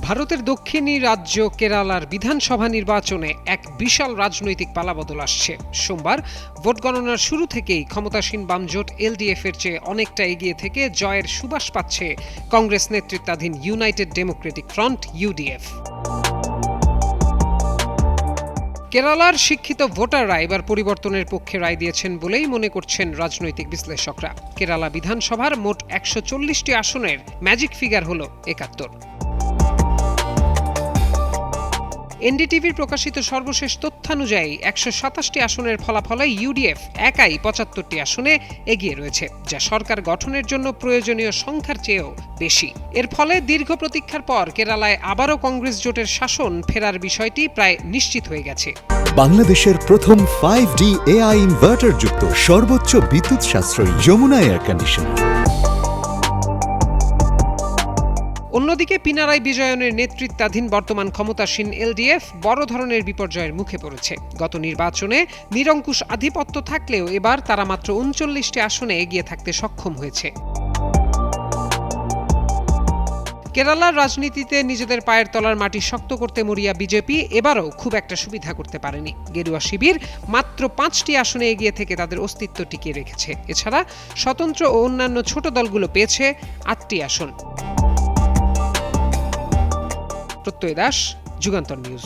ভারতের দক্ষিণী রাজ্য কেরালার বিধানসভা নির্বাচনে এক বিশাল রাজনৈতিক পালাবদল আসছে। সোমবার ভোট গণনার শুরু থেকেই ক্ষমতাসীন বামজোট এলডিএফ এর চেয়ে অনেকটা এগিয়ে থেকে জয়ের সুবাস পাচ্ছে কংগ্রেস নেতৃত্বাধীন ইউনাইটেড ডেমোক্রেটিক ফ্রন্ট ইউডিএফ। কেরালার শিক্ষিত ভোটাররা এবার পরিবর্তনের পক্ষে রায় দিয়েছেন বলেই মনে করছেন রাজনৈতিক বিশ্লেষকরা। কেরালা বিধানসভার মোট ১৪০টি আসনের ম্যাজিক ফিগার হল ৭১। এনডিটিভির প্রকাশিত সর্বশেষ তথ্যানুযায়ী ১২৭টি আসনের ফলাফলে ইউডিএফ একাই ৭৫টি আসনে এগিয়ে রয়েছে, যা সরকার গঠনের জন্য প্রয়োজনীয় সংখ্যার চেয়েও বেশি। এর ফলে দীর্ঘ প্রতীক্ষার পর কেরালায় আবারও কংগ্রেস জোটের শাসন ফেরার বিষয়টি প্রায় নিশ্চিত হয়ে গেছে। বাংলাদেশের প্রথম 5D AI ইনভার্টার যুক্ত সর্বোচ্চ বিদ্যুৎ সাশ্রয়ী যমুনা এয়ার কন্ডিশনার। অন্যদিকে পিনারাই বিজয়নের নেতৃত্বাধীন বর্তমান ক্ষমতাসীন এলডিএফ বড় ধরনের বিপর্যয়ের মুখে পড়েছে। গত নির্বাচনে নিরঙ্কুশ আধিপত্য থাকলেও এবার তারা মাত্র ৩৯টি আসনে এগিয়ে থাকতে সক্ষম হয়েছে। কেরালার রাজনীতিতে নিজেদের পায়ের তলার মাটি শক্ত করতে মরিয়া বিজেপি এবারও খুব একটা সুবিধা করতে পারেনি। গেরুয়া শিবির মাত্র ৫টি আসনে এগিয়ে থেকে তাদের অস্তিত্ব টিকিয়ে রেখেছে। এছাড়া স্বতন্ত্র ও অন্যান্য ছোট দলগুলো পেয়েছে ৮টি আসন। প্রত্যয় দাস, যুগান্তর নিউজ।